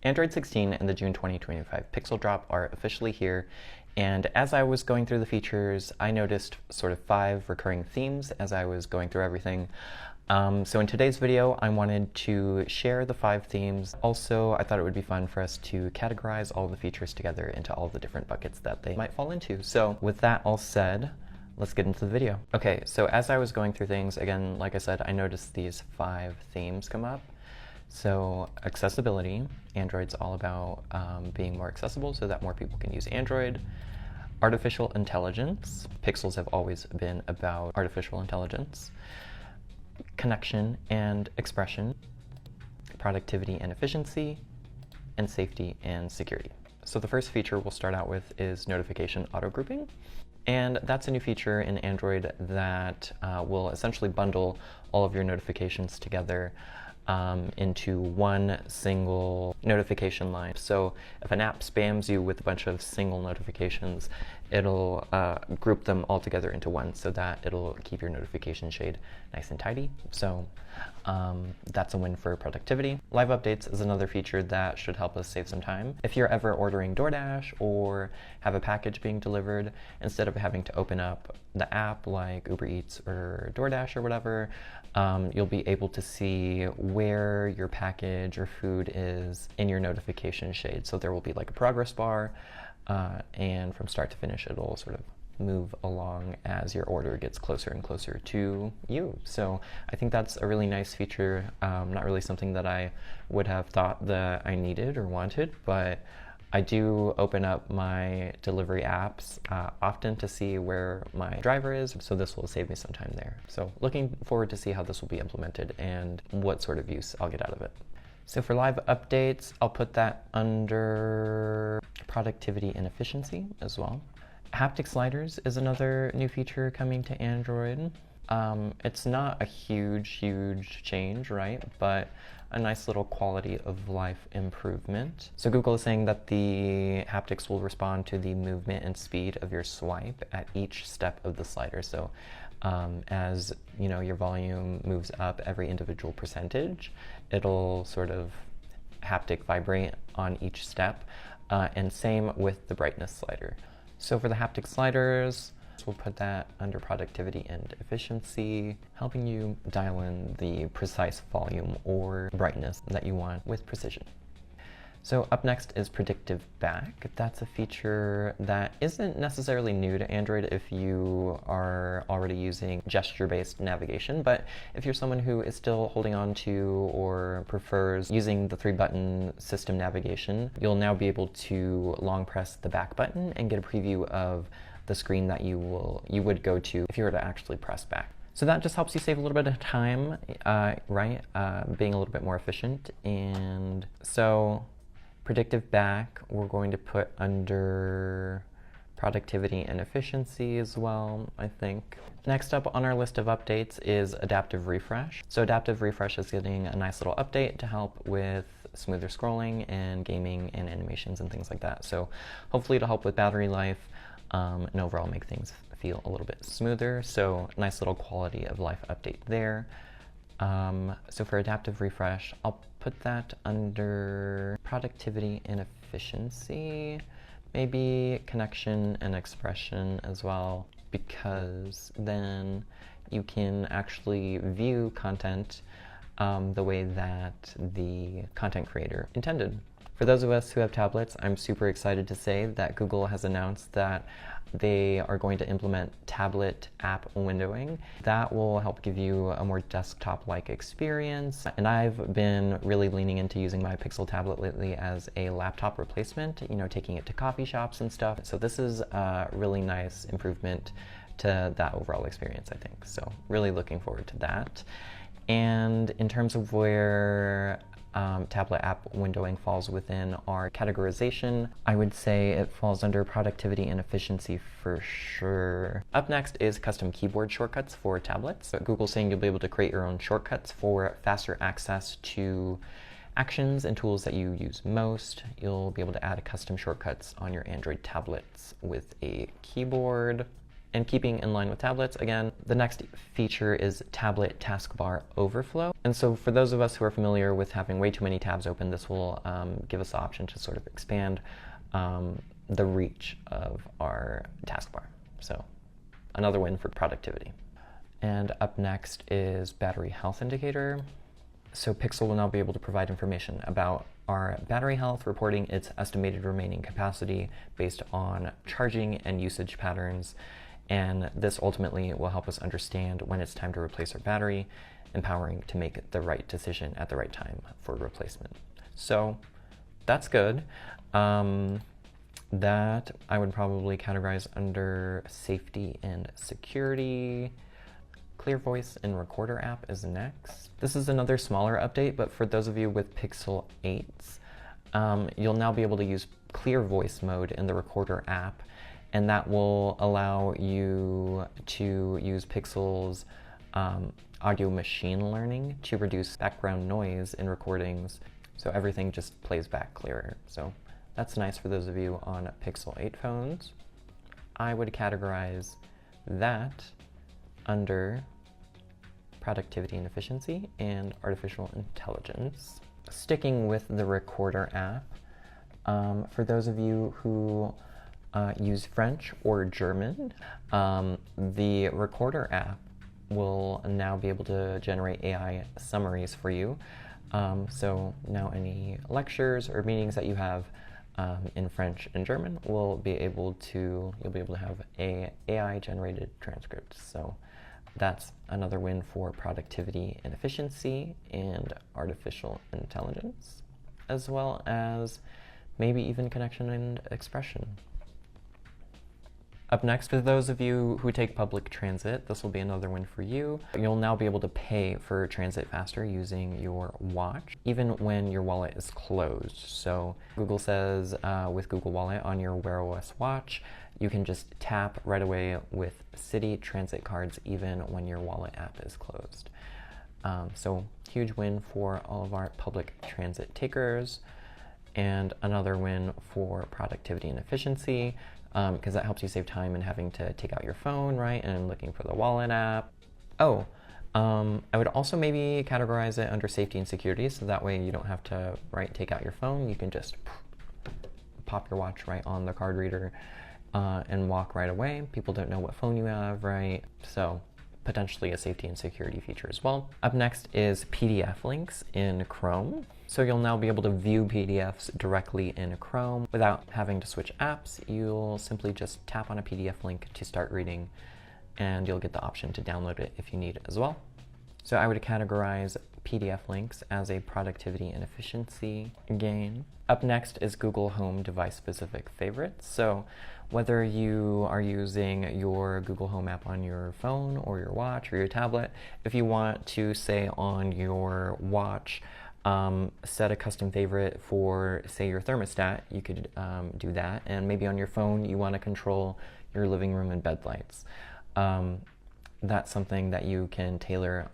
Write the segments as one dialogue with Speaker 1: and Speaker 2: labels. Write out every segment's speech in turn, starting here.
Speaker 1: Android 16 and the June 2025 Pixel drop are officially here, and as I was going through the features, I noticed sort of 5 recurring themes as I was going through everything. So in today's video, I wanted to share the 5 themes. Also, I thought it would be fun for us to categorize all the features together into all the different buckets that they might fall into. So with that all said, let's get into the video. Okay, so as I was going through things, again, like I said, I noticed these 5 themes come up. So accessibility, Android's all about being more accessible so that more people can use Android. Artificial intelligence, Pixels have always been about artificial intelligence. Connection and expression, productivity and efficiency, and safety and security. So the first feature we'll start out with is notification auto-grouping. And that's a new feature in Android that will essentially bundle all of your notifications together into one single notification line. So if an app spams you with a bunch of single notifications, it'll group them all together into one so that it'll keep your notification shade nice and tidy. So that's a win for productivity. Live updates is another feature that should help us save some time. If you're ever ordering DoorDash or have a package being delivered, instead of having to open up the app like Uber Eats or DoorDash or whatever, you'll be able to see where your package or food is in your notification shade. So there will be like a progress bar, and from start to finish, it'll sort of move along as your order gets closer and closer to you. So I think that's a really nice feature. Not really something that I would have thought that I needed or wanted, but I do open up my delivery apps often to see where my driver is, so this will save me some time there. So looking forward to see how this will be implemented and what sort of use I'll get out of it. So for live updates, I'll put that under productivity and efficiency as well. Haptic Sliders is another new feature coming to Android. It's not a huge change, right? But a nice little quality of life improvement. So Google is saying that the haptics will respond to the movement and speed of your swipe at each step of the slider. So as you know, your volume moves up every individual percentage, it'll sort of haptic vibrate on each step, and same with the brightness slider. So for the haptic sliders, we'll put that under productivity and efficiency, helping you dial in the precise volume or brightness that you want with precision. So up next is Predictive Back. That's a feature that isn't necessarily new to Android if you are already using gesture-based navigation, but if you're someone who is still holding on to or prefers using the 3-button system navigation, you'll now be able to long press the back button and get a preview of the screen that you would go to if you were to actually press back. So that just helps you save a little bit of time, right? Being a little bit more efficient. And so Predictive Back, we're going to put under productivity and efficiency as well, I think. Next up on our list of updates is Adaptive Refresh. So Adaptive Refresh is getting a nice little update to help with smoother scrolling and gaming and animations and things like that. So hopefully it'll help with battery life, and overall make things feel a little bit smoother. So nice little quality of life update there. So for Adaptive Refresh, I'll put that under productivity and efficiency, maybe connection and expression as well, because then you can actually view content the way that the content creator intended. For those of us who have tablets, I'm super excited to say that Google has announced that they are going to implement tablet app windowing. That will help give you a more desktop-like experience. And I've been really leaning into using my Pixel tablet lately as a laptop replacement, you know, taking it to coffee shops and stuff. So this is a really nice improvement to that overall experience, I think. So really looking forward to that. And in terms of where tablet app windowing falls within our categorization, I would say it falls under productivity and efficiency for sure. Up next is custom keyboard shortcuts for tablets. Google's saying you'll be able to create your own shortcuts for faster access to actions and tools that you use most. You'll be able to add custom shortcuts on your Android tablets with a keyboard. And keeping in line with tablets, again, the next feature is tablet taskbar overflow. And so for those of us who are familiar with having way too many tabs open, this will give us the option to sort of expand the reach of our taskbar. So another win for productivity. And up next is battery health indicator. So Pixel will now be able to provide information about our battery health, reporting its estimated remaining capacity based on charging and usage patterns. And this ultimately will help us understand when it's time to replace our battery, empowering to make the right decision at the right time for replacement. So that's good. That I would probably categorize under safety and security. Clear Voice and Recorder app is next. This is another smaller update, but for those of you with Pixel 8s, you'll now be able to use Clear Voice mode in the Recorder app, and that will allow you to use Pixel's audio machine learning to reduce background noise in recordings, so everything just plays back clearer. So that's nice for those of you on Pixel 8 phones. I would categorize that under productivity and efficiency and artificial intelligence. Sticking with the Recorder app, for those of you who use French or German, the Recorder app will now be able to generate AI summaries for you. So now any lectures or meetings that you have in French and German you'll be able to have AI generated transcripts. So that's another win for productivity and efficiency and artificial intelligence, as well as maybe even connection and expression. Up next, for those of you who take public transit, this will be another win for you. You'll now be able to pay for transit faster using your watch, even when your wallet is closed. So Google says with Google Wallet on your Wear OS watch, you can just tap right away with city transit cards even when your wallet app is closed. So huge win for all of our public transit takers, and another win for productivity and efficiency, because that helps you save time in having to take out your phone, right, and looking for the wallet app. Oh, I would also maybe categorize it under safety and security, so that way you don't have to, right, take out your phone. You can just pop your watch right on the card reader and walk right away. People don't know what phone you have, right? So potentially a safety and security feature as well. Up next is PDF links in Chrome. So you'll now be able to view PDFs directly in Chrome without having to switch apps. You'll simply just tap on a PDF link to start reading, and you'll get the option to download it if you need it as well. So I would categorize PDF links as a productivity and efficiency gain. Up next is Google Home device-specific favorites. So whether you are using your Google Home app on your phone or your watch or your tablet, if you want to, say, on your watch, set a custom favorite for, say, your thermostat, you could do that. And maybe on your phone, you want to control your living room and bed lights. That's something that you can tailor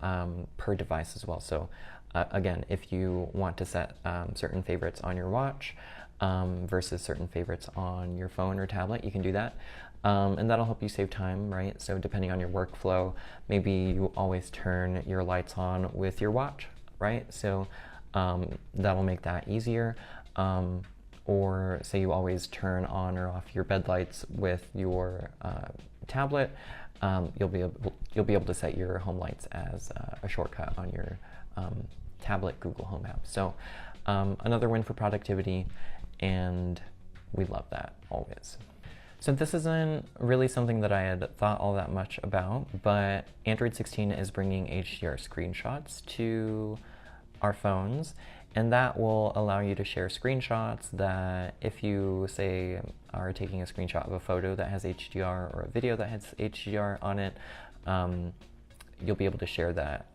Speaker 1: per device as well. So again, if you want to set certain favorites on your watch versus certain favorites on your phone or tablet, you can do that. And that'll help you save time, right? So depending on your workflow, maybe you always turn your lights on with your watch, right? So that'll make that easier. Or say you always turn on or off your bed lights with your tablet, you'll be able to set your home lights as a shortcut on your tablet Google Home app. So another win for productivity, and we love that always. So this isn't really something that I had thought all that much about, but Android 16 is bringing HDR screenshots to our phones, and that will allow you to share screenshots that if you, say, are taking a screenshot of a photo that has HDR or a video that has HDR on it, you'll be able to share that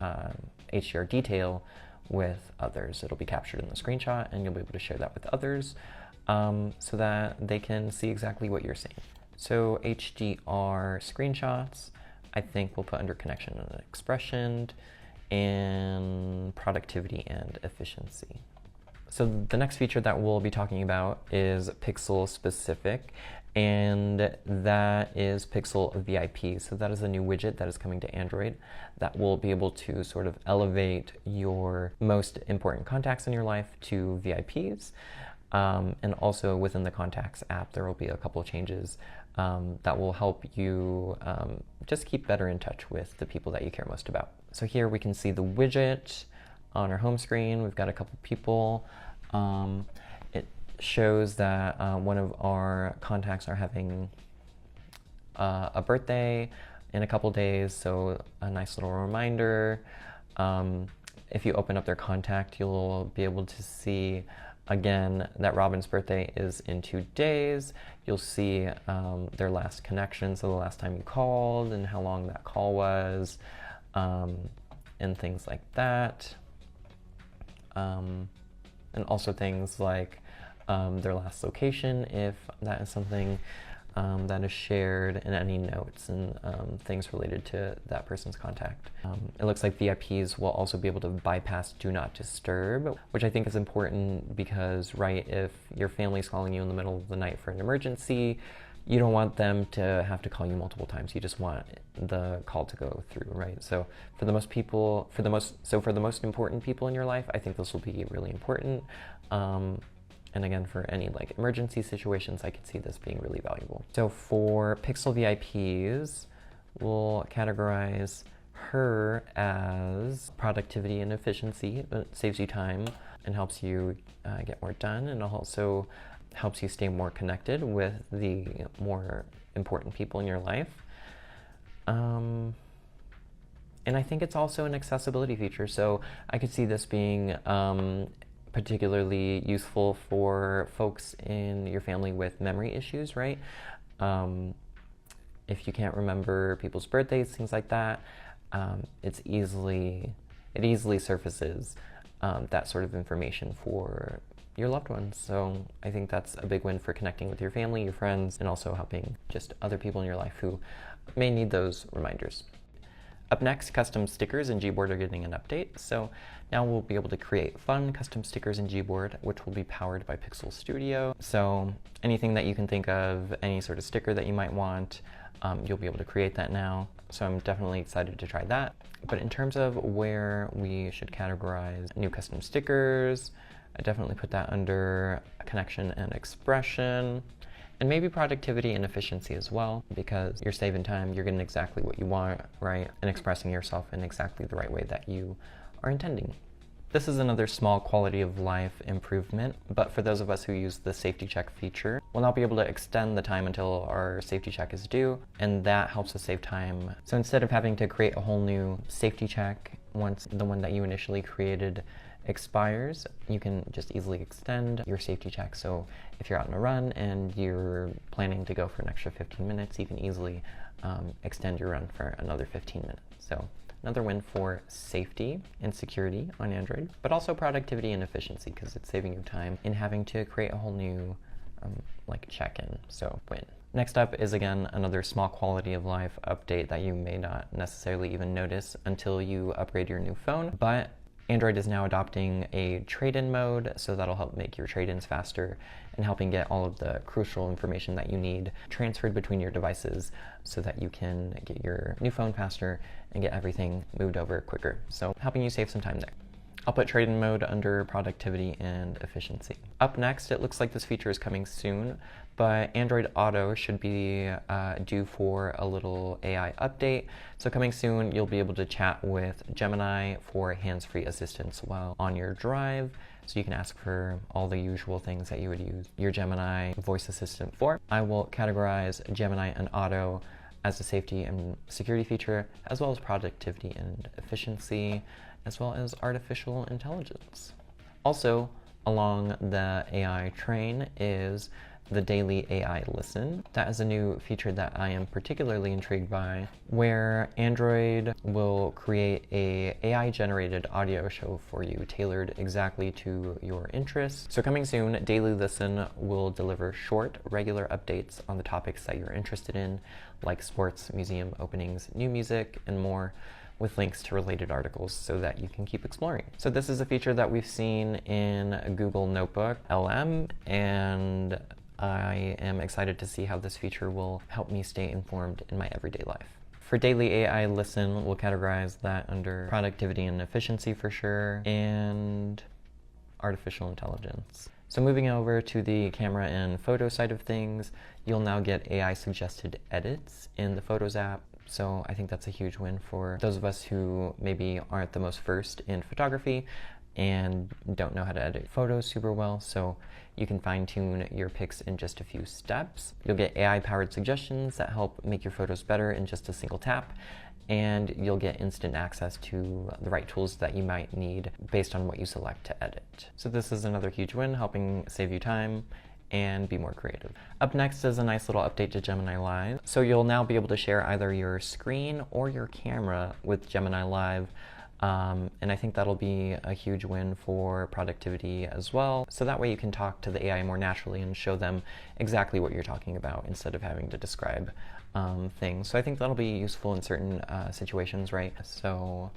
Speaker 1: HDR detail with others. It'll be captured in the screenshot, and you'll be able to share that with others so that they can see exactly what you're seeing. So HDR screenshots, I think we'll put under connection and expression and productivity and efficiency. So the next feature that we'll be talking about is pixel specific, and that is Pixel VIP. So that is a new widget that is coming to Android that will be able to sort of elevate your most important contacts in your life to VIPs. And also within the Contacts app, there will be a couple of changes that will help you just keep better in touch with the people that you care most about. So here we can see the widget on our home screen. We've got a couple people. It shows that one of our contacts are having a birthday in a couple days, so a nice little reminder. If you open up their contact, you'll be able to see again that Robin's birthday is in 2 days. You'll see their last connection, so the last time you called and how long that call was, and things like that. And also things like their last location, if that is something that is shared, and any notes and things related to that person's contact. It looks like VIPs will also be able to bypass Do Not Disturb, which I think is important because, right, if your family's calling you in the middle of the night for an emergency, you don't want them to have to call you multiple times. You just want the call to go through, right? So for the most important people in your life, I think this will be really important. And again, for any like emergency situations, I could see this being really valuable. So for Pixel VIPs, we'll categorize her as productivity and efficiency. It saves you time and helps you get more done, and also helps you stay more connected with the more important people in your life. And I think it's also an accessibility feature, so I could see this being particularly useful for folks in your family with memory issues, right? If you can't remember people's birthdays, things like that, it easily surfaces that sort of information for your loved ones. So I think that's a big win for connecting with your family, your friends, and also helping just other people in your life who may need those reminders. Up next, custom stickers in Gboard are getting an update. So now we'll be able to create fun custom stickers in Gboard, which will be powered by Pixel Studio. So anything that you can think of, any sort of sticker that you might want, you'll be able to create that now. So I'm definitely excited to try that. But in terms of where we should categorize new custom stickers, I definitely put that under connection and expression. And maybe productivity and efficiency as well, because you're saving time, you're getting exactly what you want, right? And expressing yourself in exactly the right way that you are intending. This is another small quality of life improvement, but for those of us who use the safety check feature, we'll now be able to extend the time until our safety check is due, and that helps us save time. So instead of having to create a whole new safety check once the one that you initially created expires, you can just easily extend your safety check. So if you're out on a run and you're planning to go for an extra 15 minutes, you can easily extend your run for another 15 minutes. So another win for safety and security on Android, but also productivity and efficiency, because it's saving you time in having to create a whole new like check-in. So win. Next up is, again, another small quality of life update that you may not necessarily even notice until you upgrade your new phone, but Android is now adopting a trade-in mode, so that'll help make your trade-ins faster and helping get all of the crucial information that you need transferred between your devices so that you can get your new phone faster and get everything moved over quicker. So helping you save some time there. I'll put trade-in mode under productivity and efficiency. Up next, it looks like this feature is coming soon, but Android Auto should be due for a little AI update. So coming soon, you'll be able to chat with Gemini for hands-free assistance while on your drive. So you can ask for all the usual things that you would use your Gemini voice assistant for. I will categorize Gemini and Auto as a safety and security feature, as well as productivity and efficiency, as well as artificial intelligence. Also, along the AI train is the daily AI listen. That is a new feature that I am particularly intrigued by, where Android will create a AI-generated audio show for you, tailored exactly to your interests. So coming soon, Daily Listen will deliver short, regular updates on the topics that you're interested in, like sports, museum openings, new music, and more, with links to related articles so that you can keep exploring. So this is a feature that we've seen in Google Notebook LM, and I am excited to see how this feature will help me stay informed in my everyday life. For daily AI listen, we'll categorize that under productivity and efficiency for sure, and artificial intelligence. So moving over to the camera and photo side of things, you'll now get AI suggested edits in the Photos app. So I think that's a huge win for those of us who maybe aren't the most versed in photography and don't know how to edit photos super well. So you can fine-tune your pics in just a few steps. You'll get AI-powered suggestions that help make your photos better in just a single tap, and you'll get instant access to the right tools that you might need based on what you select to edit. So this is another huge win, helping save you time and be more creative. Up next is a nice little update to Gemini Live. So you'll now be able to share either your screen or your camera with Gemini Live. And I think that'll be a huge win for productivity as well. So that way you can talk to the AI more naturally and show them exactly what you're talking about instead of having to describe things. So I think that'll be useful in certain situations, right? So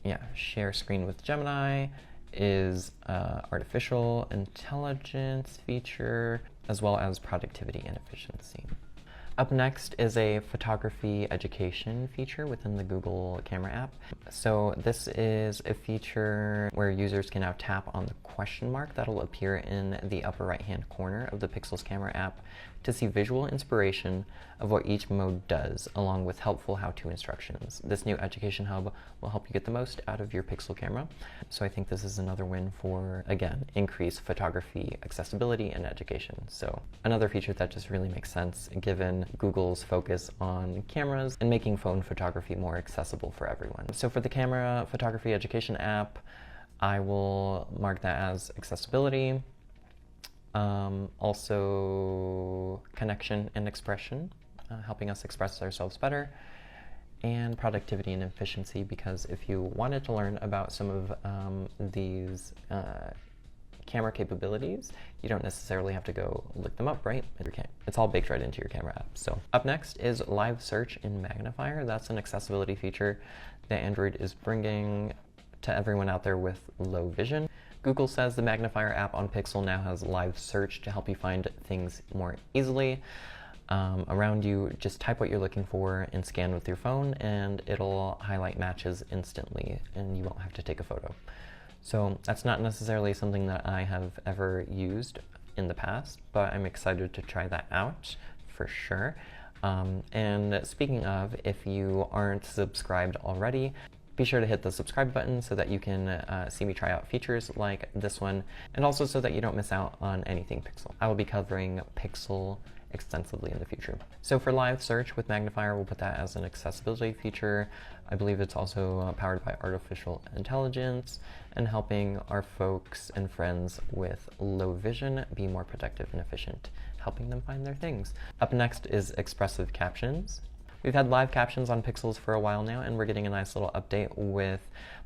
Speaker 1: yeah, share screen with Gemini is artificial intelligence feature, as well as productivity and efficiency. Up next is a photography education feature within the Google Camera app. So this is a feature where users can now tap on the question mark that'll appear in the upper right-hand corner of the Pixels Camera app to see visual inspiration of what each mode does, along with helpful how-to instructions. This new education hub will help you get the most out of your Pixel camera. So I think this is another win for, again, increased photography accessibility and education. So another feature that just really makes sense given Google's focus on cameras and making phone photography more accessible for everyone. So for the camera photography education app, I will mark that as accessibility. Also connection and expression, helping us express ourselves better, and productivity and efficiency, because if you wanted to learn about some of these camera capabilities, you don't necessarily have to go look them up, right? It's all baked right into your camera app. So up next is live search in Magnifier. That's an accessibility feature that Android is bringing to everyone out there with low vision. Google says the Magnifier app on Pixel now has live search to help you find things more easily around you. Just type what you're looking for and scan with your phone, and it'll highlight matches instantly, and you won't have to take a photo. So that's not necessarily something that I have ever used in the past, but I'm excited to try that out for sure. And speaking of, if you aren't subscribed already, be sure to hit the subscribe button so that you can see me try out features like this one, and also so that you don't miss out on anything Pixel. I will be covering Pixel extensively in the future. So for live search with Magnifier, we'll put that as an accessibility feature. I believe it's also powered by artificial intelligence and helping our folks and friends with low vision be more productive and efficient, helping them find their things. Up next is Expressive Captions. We've had live captions on Pixels for a while now, and we're getting a nice little update with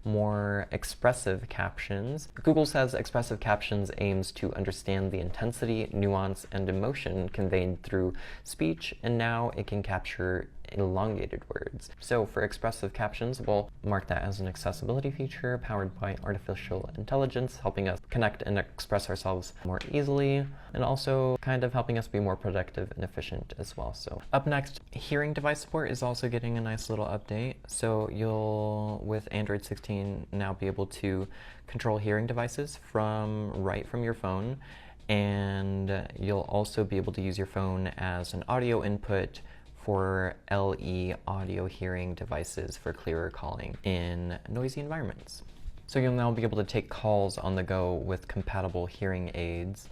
Speaker 1: more expressive captions. Google says Expressive Captions aims to understand the intensity, nuance, and emotion conveyed through speech, and now it can capture elongated words. So for Expressive Captions, we'll mark that as an accessibility feature powered by artificial intelligence, helping us connect and express ourselves more easily, and also kind of helping us be more productive and efficient as well. So up next, hearing device support is also getting a nice little update. So you'll, with Android 16, now be able to control hearing devices right from your phone, and you'll also be able to use your phone as an audio input for LE audio hearing devices for clearer calling in noisy environments. So you'll now be able to take calls on the go with compatible hearing aids,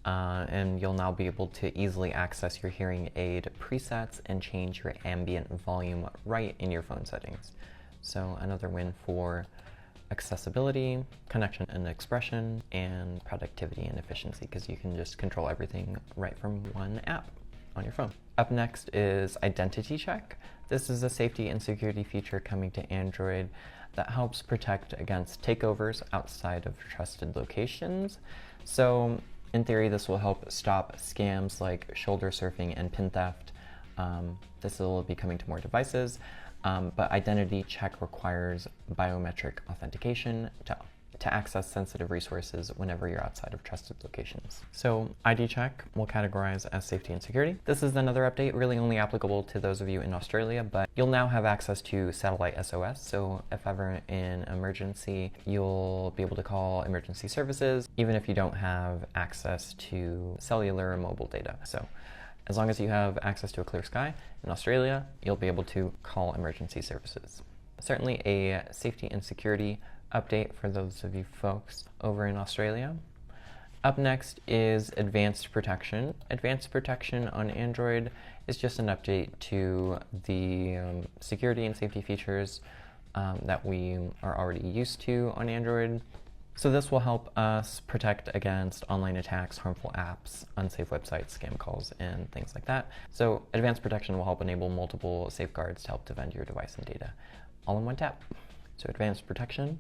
Speaker 1: and you'll now be able to easily access your hearing aid presets and change your ambient volume right in your phone settings. So another win for accessibility, connection and expression, and productivity and efficiency, because you can just control everything right from one app on your phone. Up next is Identity Check. This is a safety and security feature coming to Android that helps protect against takeovers outside of trusted locations. So in theory, this will help stop scams like shoulder surfing and pin theft. This will be coming to more devices. but identity check requires biometric authentication to access sensitive resources whenever you're outside of trusted locations. So ID check will categorize as safety and security. This is another update, really only applicable to those of you in Australia, but you'll now have access to satellite SOS. So if ever in emergency, you'll be able to call emergency services, even if you don't have access to cellular or mobile data. So as long as you have access to a clear sky in Australia, you'll be able to call emergency services. Certainly a safety and security update for those of you folks over in Australia. Up next is advanced protection. Advanced protection on Android is just an update to the security and safety features that we are already used to on Android. So this will help us protect against online attacks, harmful apps, unsafe websites, scam calls, and things like that. So advanced protection will help enable multiple safeguards to help defend your device and data all in one tap. So advanced protection,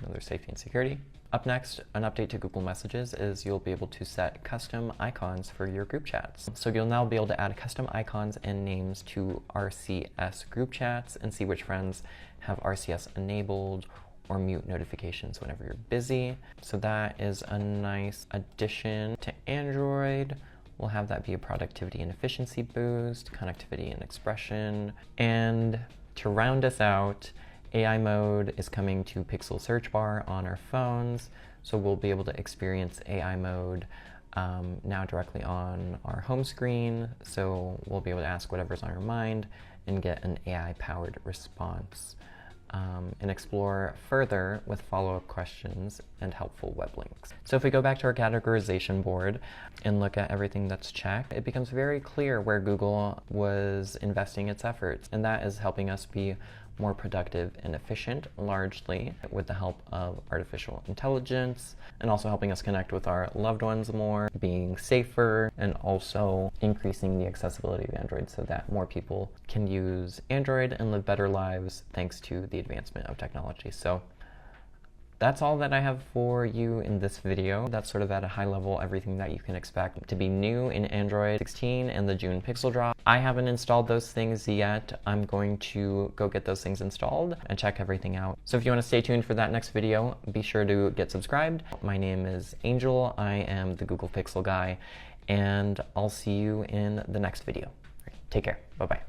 Speaker 1: another safety and security. Up next, an update to Google Messages is you'll be able to set custom icons for your group chats. So you'll now be able to add custom icons and names to RCS group chats and see which friends have RCS enabled or mute notifications whenever you're busy. So that is a nice addition to Android. We'll have that be a productivity and efficiency boost, connectivity and expression. And to round us out, AI mode is coming to Pixel search bar on our phones, so we'll be able to experience AI mode now directly on our home screen, so we'll be able to ask whatever's on our mind and get an AI-powered response, and explore further with follow-up questions and helpful web links. So if we go back to our categorization board and look at everything that's checked, it becomes very clear where Google was investing its efforts, and that is helping us be more productive and efficient, largely with the help of artificial intelligence, and also helping us connect with our loved ones more, being safer, and also increasing the accessibility of Android so that more people can use Android and live better lives thanks to the advancement of technology. So that's all that I have for you in this video. That's sort of at a high level everything that you can expect to be new in Android 16 and the June Pixel drop. I haven't installed those things yet. I'm going to go get those things installed and check everything out. So if you want to stay tuned for that next video, be sure to get subscribed. My name is Angel. I am the Google Pixel guy, and I'll see you in the next video. Take care. Bye-bye.